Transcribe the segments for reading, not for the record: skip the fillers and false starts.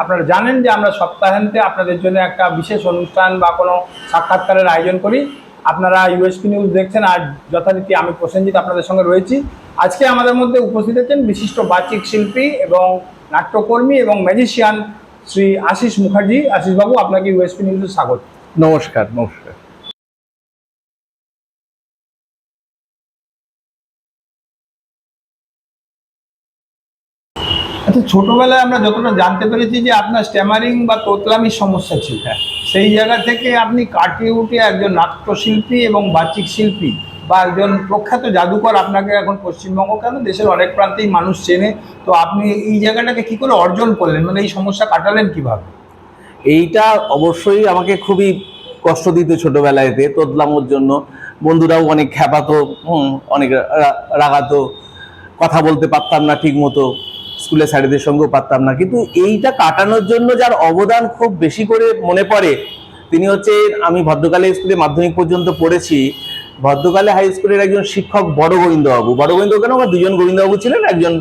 আপনারা জানেন যে আমরা সপ্তাহান্তে আপনাদের জন্য একটা বিশেষ অনুষ্ঠান বা কোনো সাক্ষাৎকারের আয়োজন করি। আপনারা ইউএসপি নিউজ দেখছেন, আর যথারীতি আমি প্রসেনজিৎ আপনাদের সঙ্গে রয়েছি। আজকে আমাদের মধ্যে উপস্থিত আছেন বিশিষ্ট বাচিক শিল্পী এবং নাট্যকর্মী এবং ম্যাজিশিয়ান শ্রী আশিস মুখার্জি। আশিসবাবু, আপনাকে ইউএসপি নিউজে স্বাগত। নমস্কার। নমস্কার। আচ্ছা, ছোটবেলায় আমরা যতটা জানতে পেরেছি যে আপনার স্ট্যামারিং বা তোতলামির সমস্যা ছিল, সেই জায়গা থেকে আপনি কাটিয়ে উঠে একজন নাট্যশিল্পী এবং বাচিক শিল্পী বা একজন প্রখ্যাত জাদুকর। আপনাকে এখন পশ্চিমবঙ্গ কেন দেশের অনেক প্রান্তেই মানুষ চেনে। তো আপনি এই জায়গাটাকে কি করে অর্জন করলেন, মানে এই সমস্যা কাটালেন কিভাবে? এইটা অবশ্যই আমাকে খুবই কষ্ট দিত ছোটবেলায়তে, তোতলামোর জন্য। বন্ধুরাও অনেক খ্যাপাতো, অনেক রাগাতো, কথা বলতে পারতাম না ঠিক মতো, স্কুলে স্যারেদের সঙ্গেও পারতাম না। কিন্তু এইটা কাটানোর জন্য যার অবদান খুব বেশি করে মনে পড়ে, তিনি হচ্ছে, আমি ভদ্রকালী স্কুলে মাধ্যমিক পর্যন্ত পড়েছি। ভদ্রকালী হাই স্কুলের একজন শিক্ষক বড় গোবিন্দবাবু। বড় গোবিন্দ কেন, আমার দুজন গোবিন্দবাবু ছিলেন, একজন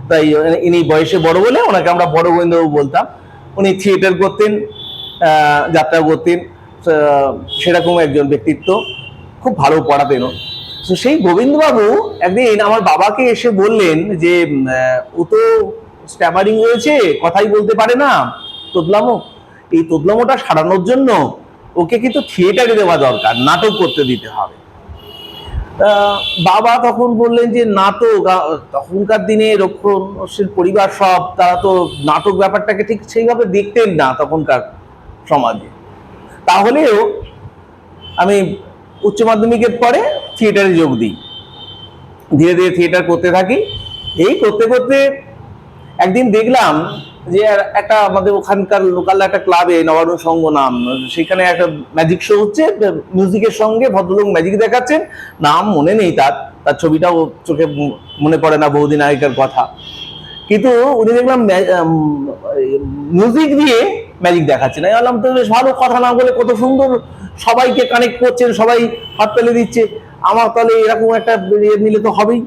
তাই ইনি বয়সে বড় বলে ওনাকে আমরা বড় গোবিন্দবাবু বলতাম। উনি থিয়েটার করতেন, যাত্রা করতেন, সেরকম একজন ব্যক্তিত্ব, খুব ভালো পড়াতেনও। তো সেই গোবিন্দবাবু একদিন আমার বাবাকে এসে বললেন যে ও তো স্ট্যামারিং রয়েছে, কথাই বলতে পারে না, তোতলামো, এই তোতলামোটা সারানোর জন্য ওকে কিন্তু থিয়েটারে দেওয়া দরকার, নাটক করতে দিতে হবে। বাবা তখন বললেন যে নাটক, তখনকার দিনে রক্ষণশীল পরিবার সব, তারা তো নাটক ব্যাপারটাকে ঠিক সেইভাবে দেখতেন না তখনকার সমাজে। তাহলেও আমি উচ্চ মাধ্যমিকের পরে থিয়েটারে যোগ দিই, ধীরে ধীরে থিয়েটার করতে থাকি। এই করতে করতে একদিন দেখলাম যে একটা আমাদের ওখানকার লোকাল একটা ক্লাবে, নবারুণ সংঘ নাম, সেখানে একটা ম্যাজিক শো হচ্ছে, মিউজিকের সঙ্গে ভদ্রলোক ম্যাজিক দেখাচ্ছেন। নাম মনে নেই তার ছবিটাও চোখে মনে পড়ে না, বহুদিন আগেকার কথা। কিন্তু উনি দেখলাম মিউজিক দিয়ে ম্যাজিক দেখাচ্ছেন। আমি বললাম তো বেশ ভালো, কথা না বলে কত সুন্দর সবাইকে কানেক্ট করছেন, সবাই হাত তালি দিচ্ছে, আমার তাহলে এরকম একটা নিলে তো হবেই,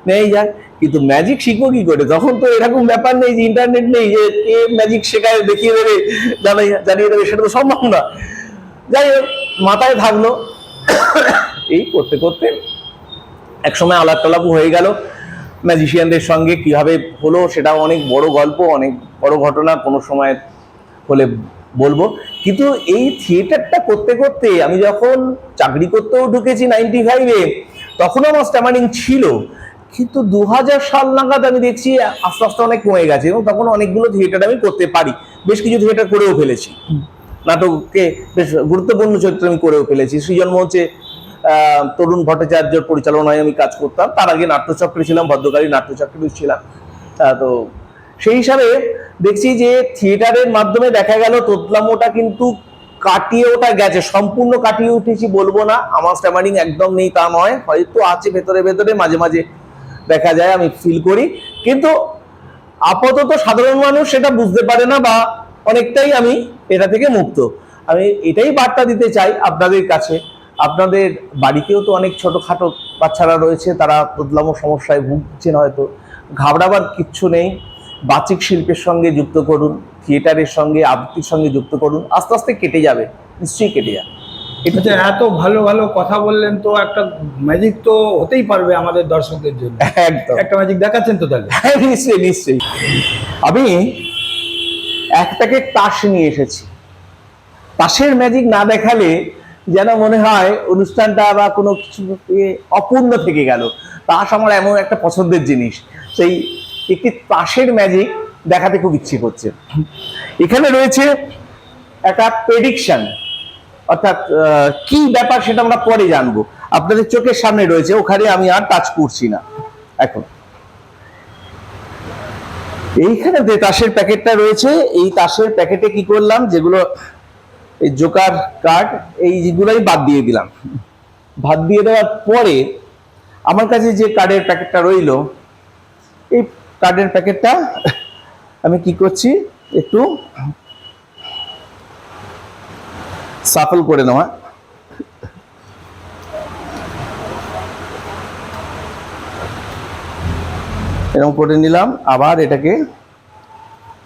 নেই যায়। কিন্তু ম্যাজিক শিখবো কি করে, তখন তো এরকম ব্যাপার নেই যে ইন্টারনেট নেই যে কে ম্যাজিক শেখায়, দেখিয়ে দেবে, জানিয়ে দেবে, সেটা তো সম্ভব না। যাই হোক, মাথায় থাকলো। এই করতে করতে একসময় আলাপ টালাপ হয়ে গেল ম্যাজিশিয়ানদের সঙ্গে। কিভাবে হলো সেটাও অনেক বড় গল্প, অনেক বড় ঘটনা, কোনো সময় হলে বলবো। কিন্তু এই থিয়েটারটা করতে করতে আমি যখন চাকরি করতেও ঢুকেছি 95-এ, তখনও আমার স্ট্যামারিং ছিল। কিন্তু 2000 সাল নাগাদ আমি দেখছি আস্তে আস্তে অনেক কমে গেছে, এবং তখন অনেকগুলো থিয়েটার আমি করতে পারি, বেশ কিছু থিয়েটার করেও ফেলেছি। নাটকে বেশ গুরুত্বপূর্ণ চরিত্র আমি করেও ফেলেছি। সৃজন মঞ্চে তরুণ ভট্টাচার্যর পরিচালনায় আমি কাজ করতাম। তার আগে নাট্যচক্রে ছিলাম, ভদ্রকালী নাট্যচক্রে ছিলাম। তো সেই হিসাবে দেখছি যে থিয়েটারের মাধ্যমে দেখা গেল তোতলামোটা কিন্তু কাটিয়ে ওঠা গেছে। সম্পূর্ণ কাটিয়ে উঠেছি বলবো না, আমার স্ট্যামারিং একদম নেই তা নয়, হয়তো আছে ভেতরে ভেতরে, মাঝে মাঝে দেখা যায়, আমি ফিল করি। কিন্তু আপাতত সাধারণ মানুষ সেটা বুঝতে পারে না, বা অনেকটাই আমি এটা থেকে মুক্ত। আমি এটাই বার্তা দিতে চাই আপনাদের কাছে। আপনাদের বাড়িতেও তো অনেক ছোটখাটো বাচ্চারা রয়েছে, তারা তোতলামো সমস্যায় ভুগছেন, হয়তো ঘাবড়াবার কিচ্ছু নেই। বাচিক শিল্পের সঙ্গে যুক্ত করুন, থিয়েটারের সঙ্গে, আবৃত্তির সঙ্গে যুক্ত করুন, আস্তে আস্তে কেটে যাবে, নিশ্চয়ই কেটে যাবে। এটা এত ভালো ভালো কথা বললেন, তো একটা ম্যাজিক তো হতেই পারবে আমাদের দর্শকদের জন্য। একদম একটা ম্যাজিক দেখাচ্ছেন তো তাহলে? নিশ্চয়ই নিশ্চয়ই। আমি এক প্যাকেট তাস নিয়ে এসেছি। তাসের ম্যাজিক না দেখালে যেন মনে হয় অনুষ্ঠানটা বা কোনো কিছু অপূর্ণ থেকে গেল। তাস আমার এমন একটা পছন্দের জিনিস, সেই একটি তাসের ম্যাজিক দেখাতে খুব ইচ্ছে করছে। এখানে রয়েছে একটা প্রেডিকশন, অর্থাৎ কি ব্যাপার সেটা আমরা পরে জানবো। আপনাদের চোখের সামনে রয়েছে, ওখানে আমি আর টাচ করছি না। এখন এইখানে যে তাসের প্যাকেটটা রয়েছে, এই তাসের প্যাকেটে কি করলাম, যেগুলো এই জোকার কার্ড, এইগুলোই বাদ দিয়ে দিলাম। বাদ দিয়ে দেওয়ার পরে আমার কাছে যে কার্ডের প্যাকেটটা রইল, এই কার্ডের প্যাকেটটা আমি কি করছি, একটু সাফল করে নেওয়া। এরকম করে নিলাম, আবার এটাকে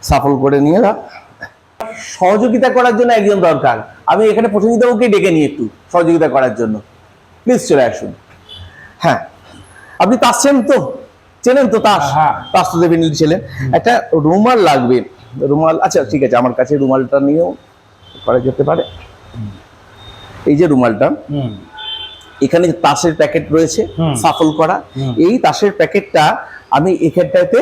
সাফল করে নিয়ে সহযোগিতা করার জন্য একজন দরকার। আমি এখানে প্রসেনজিৎ বাবুকে ডেকে নিই একটু সহযোগিতা করার জন্য, প্লিজ চলে আসুন। হ্যাঁ, আপনি তাস চেনেন তো তাস? হ্যাঁ। তাস তো ডেফিনেটলি ছিলেন। একটা রুমাল লাগবে, রুমাল। আচ্ছা ঠিক আছে, আমার কাছে রুমালটা নিয়েও করা যেতে পারে। এই যে রুমালটা, এখানে তাসের প্যাকেট রয়েছে সাফল করা, এই তাসের প্যাকেটটা আমি এখানটাতে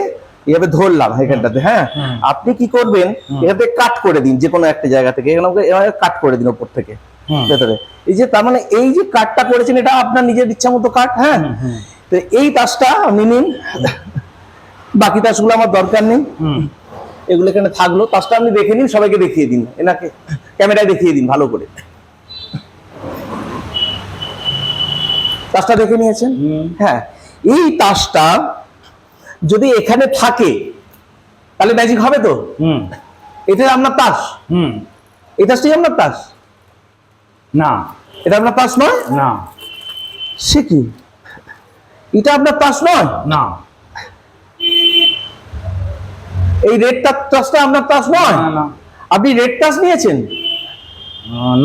এভাবে ধরলাম, এখানটাতে। হ্যাঁ, আপনি কি করবেন, এখানে কাট করে দিন, যে কোনো একটা জায়গা থেকে এভাবে কাট করে দিন ওপর থেকে ভেতরে। এই যে তার মানে এই যে কাটটা করেছেন, এটা আপনার নিজের ইচ্ছা মতো কাট। হ্যাঁ, তো এই তাসটা আপনি নিন, বাকি তাসগুলো আমার দরকার নেই, এগুলো এখানে থাকলো। তাসটা আপনি দেখে নিন, সবাইকে দেখিয়ে দিন, এনাকে ক্যামেরায় দেখিয়ে দিন ভালো করে। তাসটা দেখে নিয়েছেন? হ্যাঁ, এই তাসটা যদি এখানে থাকে তাহলে ম্যাজিক হবে তো? এটা আপনার তাস? এই তাসটাই আপনার তাস? না, এটা আপনার তাস নয়? না। সে কি, এটা আপনার তাস নয়? না। এই রেড তাসটা আপনার তাস নয়? না। আপনি রেড তাস নিয়েছেন?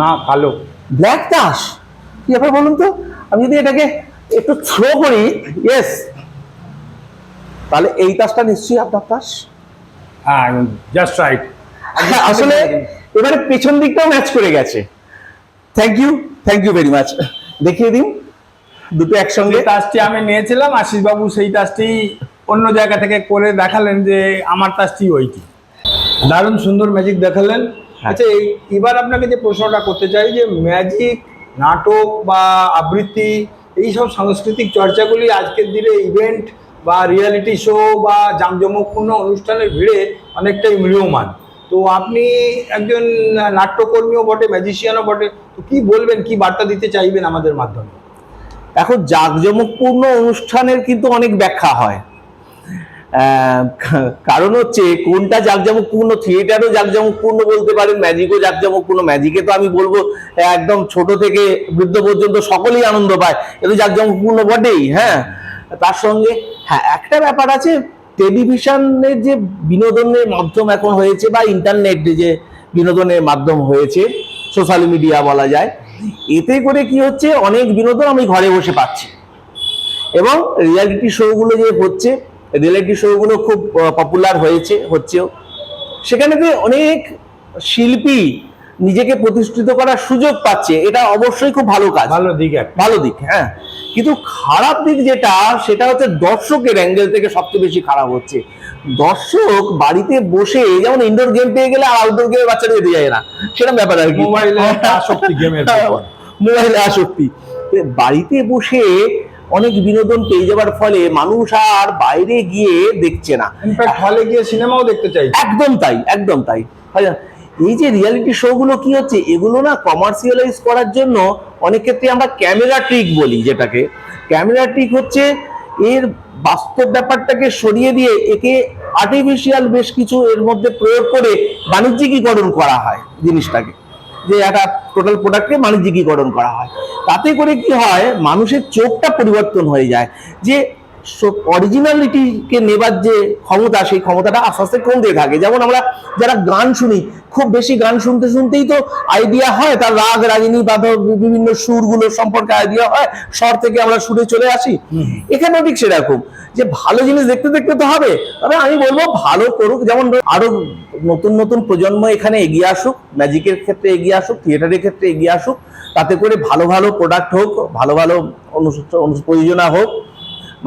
না, কালো। ব্ল্যাক তাস? কি ব্যাপার বলুন তো? আমি যদি এটাকে একটু থ্রো করি, ইয়েস, তাহলে এই তাসটা নিশ্চয়ই আপনার তাস। হ্যাঁ, জাস্ট রাইট। আসলে এবারে পেছন দিকটাও ম্যাচ করে গেছে। Thank you very much. দেখিয়ে দিন দুটো একসঙ্গে। যে তাসটি আমি নিয়েছিলাম, আশিস বাবু সেই তাসটি অন্য জায়গা থেকে করে দেখালেন যে আমার তাসটি ওইটি। দারুণ সুন্দর ম্যাজিক দেখালেন। আচ্ছা, এবার আপনাকে যে প্রশ্নটা করতে চাই, যে ম্যাজিক, নাটক বা আবৃত্তি, এইসব সাংস্কৃতিক চর্চাগুলি আজকের দিনে ইভেন্ট বা রিয়ালিটি শো বা জাঁকজমকপূর্ণ অনুষ্ঠানের ভিড়ে অনেকটাই ম্রিয়মাণ। তো আপনি একজন নাট্যকর্মীও বটে, ম্যাজিশিয়ানও বটে, তো কি বলবেন, কি বার্তা দিতে চাইবেন আমাদের মাধ্যমে? এখন জাঁকজমকপূর্ণ অনুষ্ঠানের কিন্তু অনেক ব্যাখ্যা হয়। কারণ হচ্ছে কোনটা জাঁকজমকপূর্ণ, থিয়েটারও জাঁকজমকপূর্ণ বলতে পারেন, ম্যাজিকও জাঁকজমকপূর্ণ। ম্যাজিকে তো আমি বলবো একদম ছোট থেকে বৃদ্ধ পর্যন্ত সকলেই আনন্দ পায়, এটা জাঁকজমকপূর্ণ বটেই। হ্যাঁ, তার সঙ্গে হ্যাঁ একটা ব্যাপার আছে, টেলিভিশনের যে বিনোদনের মাধ্যম এখন হয়েছে বা ইন্টারনেট যে বিনোদনের মাধ্যম হয়েছে, সোশ্যাল মিডিয়া বলা যায়, এতে করে কি হচ্ছে, অনেক বিনোদন আমি ঘরে বসে পাচ্ছি। এবং রিয়ালিটি শোগুলো যে হচ্ছে, রিয়ালিটি শোগুলো খুব পপুলার হচ্ছেও, সেখানে অনেক শিল্পী নিজেকে প্রতিষ্ঠিত করার সুযোগ পাচ্ছে। এটা অবশ্যই খুব ভালো কাজ, ভালো দিক, ভালো দিক। হ্যাঁ, কিন্তু খারাপ দিক যেটা, সেটা হচ্ছে দর্শকের অ্যাঙ্গেল থেকে সবচেয়ে বেশি খারাপ হচ্ছে। দর্শক বাড়িতে বসে, যেমন ইনডোর গেম পেয়ে গেলে আর আউটডোর গেমে বাচ্চারা যেতে যায় না, সেরকম ব্যাপার আর কি। মোবাইলে আসক্তি, গেমের মোবাইলে আসক্তি। বাড়িতে বসে অনেক বিনোদন পেয়ে যাওয়ার ফলে মানুষ আর বাইরে গিয়ে দেখছে না, ইনফ্যাক্ট হলে গিয়ে সিনেমাও দেখতে চাই। একদম তাই, একদম তাই। এই যে রিয়ালিটি শো গুলো কি হচ্ছে, এগুলো না কমার্শিয়ালাইজ করার জন্য অনেক ক্ষেত্রে আমরা ক্যামেরা ট্রিক বলি, যেটাকে ক্যামেরা ট্রিক হচ্ছে এর বাস্তব ব্যাপারটাকে সরিয়ে দিয়ে একে আর্টিফিশিয়াল বেশ কিছু এর মধ্যে প্রয়োগ করে বাণিজ্যিকীকরণ করা হয় জিনিসটাকে, যে একটা টোটাল প্রোডাক্টকে বাণিজ্যিকীকরণ করা হয়। তাতে করে কি হয়, মানুষের চোখটা পরিবর্তন হয়ে যায়, যে অরিজিনালিটিকে নেবার যে ক্ষমতা, সেই ক্ষমতাটা আস্তে আস্তে কমতে থাকে। যেমন আমরা যারা গান শুনি, খুব বেশি গান শুনতে শুনতেই তো আইডিয়া হয়, তার রাগ রাগিনী বা বিভিন্ন সুরগুলো সম্পর্কে আইডিয়া হয়, স্বর থেকে আমরা সুরে চলে আসি। এখানেও ঠিক সেরকম, যে ভালো জিনিস দেখতে দেখতে তো হবে। তবে আমি বলবো ভালো করুক, যেমন আরো নতুন নতুন প্রজন্ম এখানে এগিয়ে আসুক, ম্যাজিকের ক্ষেত্রে এগিয়ে আসুক, থিয়েটারের ক্ষেত্রে এগিয়ে আসুক, তাতে করে ভালো ভালো প্রোডাক্ট হোক, ভালো ভালো প্রযোজনা হোক।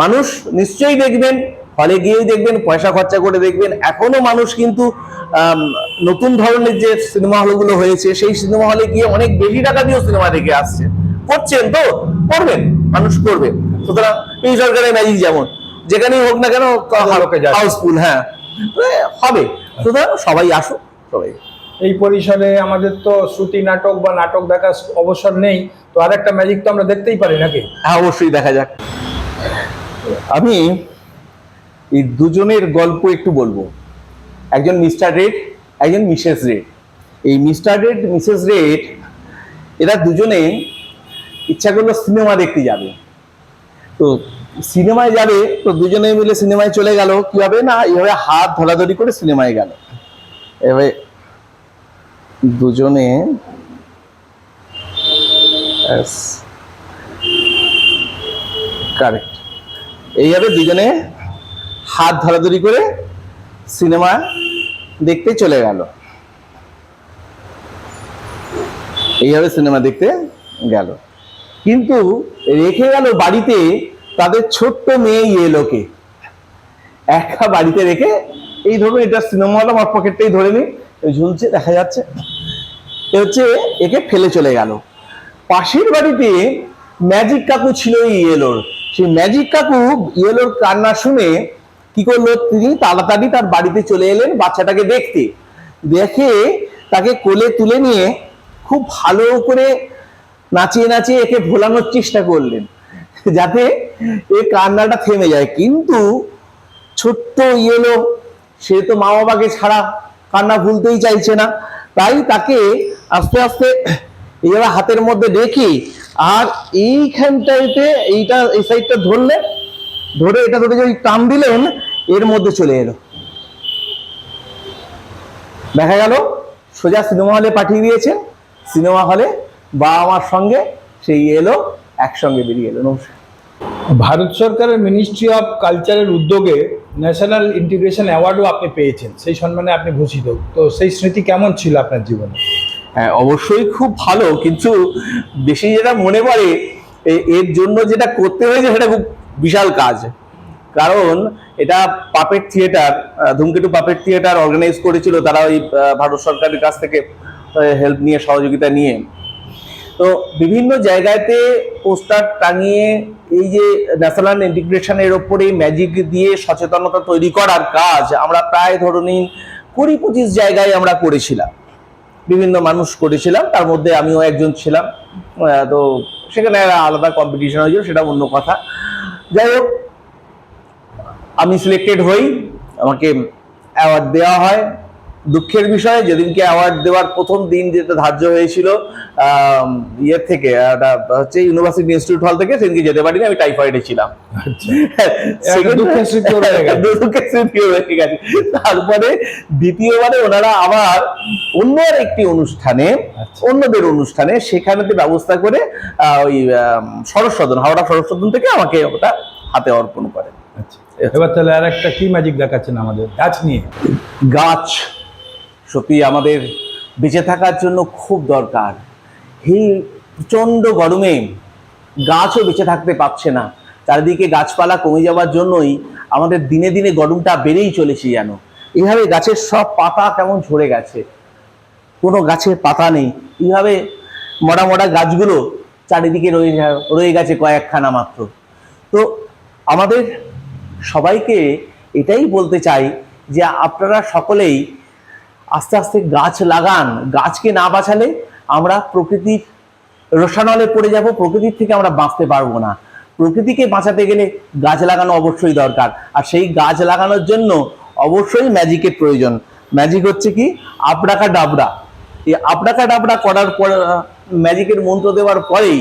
মানুষ নিশ্চয়ই দেখবেন, হলে গিয়েই দেখবেন, পয়সা খরচা করে দেখবেন। এখনো মানুষ কিন্তু নতুন ধরনের যে সিনেমা হলগুলো হয়েছে, সেই সিনেমা হলে গিয়ে অনেক বেশি টাকা দিয়েও সিনেমা দেখে আসছে, করছেন তো, করবেন, মানুষ করবে। সুতরাং এই সরকারের ম্যাজিক যেমন যেখানেই হোক না কেন হাউসফুল, হ্যাঁ হবে। সুতরাং সবাই আসুক, সবাই। এই পরিসরে আমাদের তো শ্রুতি নাটক বা নাটক দেখার অবসর নেই, তো আরেকটা ম্যাজিক তো আমরা দেখতেই পারি নাকি? হ্যাঁ, অবশ্যই দেখা যাক। আমি এই দুজনের গল্প একটু বলবো। একজন মিস্টার রেড, একজন মিসেস রেড। এই মিস্টার রেড, মিসেস রেড, এরা দুজনে ইচ্ছা করলো সিনেমা দেখতে যাবে। তো সিনেমায় যাবে, তো দুজনে মিলে সিনেমায় চলে গেল। কি হবে না, এইভাবে হাত ধরাধরি করে সিনেমায় গেল। এবারে দুজনে কারেক্ট এইভাবে দুজনে হাত ধরাধরি করে সিনেমা দেখতে চলে গেল। এইভাবে সিনেমা দেখতে গেল, কিন্তু রেখে গেল বাড়িতে তাদের ছোট্ট মেয়ে ইয়েলোকে। একা বাড়িতে রেখে, এই ধরুন এটা সিনেমা হল, আমার পকেটটাই ধরে নি, ঝুলছে দেখা যাচ্ছে, এ হচ্ছে একে ফেলে চলে গেল। পাশের বাড়িতে ম্যাজিক কাকু ছিল ইয়েলোর। সেই ম্যাজিক কাকু ইয়েলোর কান্না শুনে কি করলো, তিনি তাড়াতাড়ি তার বাড়িতে চলে এলেন বাচ্চাটাকে দেখতে। দেখে তাকে কোলে তুলে নিয়ে খুব ভালো করে নাচিয়ে নাচিয়ে একে ভোলানোর চেষ্টা করলেন, যাতে এই কান্নাটা থেমে যায়। কিন্তু ছোট্ট ইয়েলো, সে তো মা বাবাকে ছাড়া কান্না ভুলতেই চাইছে না, তাই তাকে আস্তে আস্তে এইভাবে হাতের মধ্যে রেখে, আর এইখানটাইতে এইটা এই সাইডটা ধরলে, ধরে এটা ধরে যদি টান দিলেন, এর মধ্যে চলে এলো। দেখা গেল সোজা সিনেমা হলে পাঠিয়ে দিয়েছেন। সিনেমা হলে বাবা মার সঙ্গে সেই এলো, একসঙ্গে বেরিয়ে এলো। নমস্কার। ভারত সরকারের মিনিস্ট্রি অফ কালচারের উদ্যোগে ন্যাশনাল ইন্টিগ্রেশন অ্যাওয়ার্ডও আপনি পেয়েছেন, সেই সম্মানে আপনি ভূষিত। তো সেই স্মৃতি কেমন ছিল আপনার জীবনে? হ্যাঁ, অবশ্যই খুব ভালো, কিন্তু বেশি যেটা মনে পড়ে, এর জন্য যেটা করতে হয়েছে সেটা খুব বিশাল কাজ। কারণ এটা পাপেট থিয়েটার, ধূমকেতু পাপেট থিয়েটার অর্গানাইজ করেছিল তারা, ওই ভারত সরকারের কাছ থেকে হেল্প নিয়ে, সহযোগিতা নিয়ে। তো বিভিন্ন জায়গাতে পোস্টার টাঙিয়ে এই যে ন্যাশনাল ইন্টিগ্রেশনের ওপরে ম্যাজিক দিয়ে সচেতনতা তৈরি করার কাজ আমরা প্রায় ধরুন 20-25 জায়গায় আমরা করেছিলাম, বিভিন্ন মানুষ করেছিলাম, তার মধ্যে আমিও একজন ছিলাম। তো সেখানে আলাদা কম্পিটিশন হয়েছিল, সেটা অন্য কথা। যাই হোক, আমি সিলেক্টেড হই, আমাকে অ্যাওয়ার্ড দেওয়া হয়। দুঃখের বিষয়, যেদিনকে অ্যাওয়ার্ড দেওয়ার প্রথম দিন যেটা ধার্য হয়েছিল ইয়ের থেকে, হচ্ছে ইউনিভার্সিটি ইনস্টিটিউট হল থেকে, সেদিনকে যেতে পারিনি, আমি টাইফয়েডে ছিলাম। দুঃখের স্মৃতিও রয়ে গেছে। তারপরে দ্বিতীয়বারে ওনারা আবার অন্য একটি অনুষ্ঠানে, অন্যদের অনুষ্ঠানে, সেখানেতে ব্যবস্থা করে ওই শরৎ সদন, হাওড়া শরৎ সদন থেকে আমাকে ওটা হাতে অর্পণ করে। এবার তাহলে আর একটা কি ম্যাজিক দেখাচ্ছেন আমাদের গাছ নিয়ে? গাছ সত্যি আমাদের বেঁচে থাকার জন্য খুব দরকার। এই প্রচণ্ড গরমে গাছও বেঁচে থাকতে পারছে না, চারিদিকে গাছপালা কমে যাওয়ার জন্যই আমাদের দিনে দিনে গরমটা বেড়েই চলেছে। যেন এইভাবে গাছের সব পাতা কেমন ঝরে গেছে, কোনো গাছের পাতা নেই। এইভাবে মরা মরা গাছগুলো চারিদিকে রয়ে গেছে কয়েকখানা মাত্র। তো আমাদের সবাইকে এটাই বলতে চাই যে আপনারা সকলেই আস্তে আস্তে গাছ লাগান। গাছকে না বাঁচালে আমরা প্রকৃতির রোষানলে পড়ে যাব, প্রকৃতির থেকে আমরা বাঁচতে পারবো না। প্রকৃতিকে বাঁচাতে গেলে গাছ লাগানো অবশ্যই দরকার, আর সেই গাছ লাগানোর জন্য অবশ্যই ম্যাজিকের প্রয়োজন। ম্যাজিক হচ্ছে কি, আবড়াকা ডাবড়া। এই আবড়াকা ডাবড়া করার পর, ম্যাজিকের মন্ত্র দেওয়ার পরেই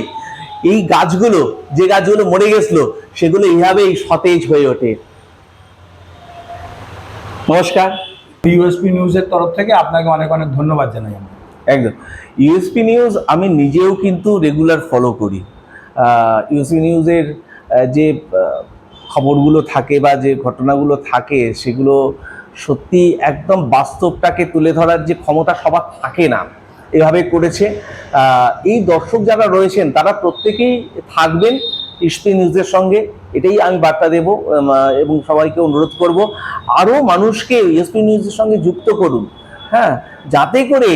এই গাছগুলো, যে গাছগুলো মরে গেছিল, সেগুলো এইভাবেই সতেজ হয়ে ওঠে। নমস্কার। ইউএসপি নিউজের তরফ থেকে আপনাকে অনেক অনেক ধন্যবাদ জানাই আমি। একদম। ইউএসপি নিউজ আমি নিজেও কিন্তু রেগুলার ফলো করি। ইউএসপি নিউজের যে খবরগুলো থাকে বা যে ঘটনাগুলো থাকে, সেগুলো সত্যি একদম বাস্তবটাকে তুলে ধরার যে ক্ষমতা সবার থাকে না, এভাবে করেছে। এই দর্শক যারা রয়েছেন তারা প্রত্যেকেই থাকবেন ইউএসপি নিউজের সঙ্গে, এটাই আমি বার্তা দেব এবং সবাইকে অনুরোধ করব আরও মানুষকে ইউএসপি নিউজের সঙ্গে যুক্ত করুন। হ্যাঁ, যাতে করে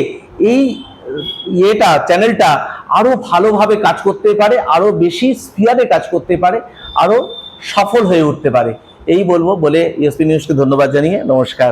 এই চ্যানেলটা আরো ভালোভাবে কাজ করতে পারে, আরো বেশি স্পিয়ারে কাজ করতে পারে, আরো সফল হয়ে উঠতে পারে। এই বলবো, বলে ইউএসপি নিউজকে ধন্যবাদ জানিয়ে নমস্কার।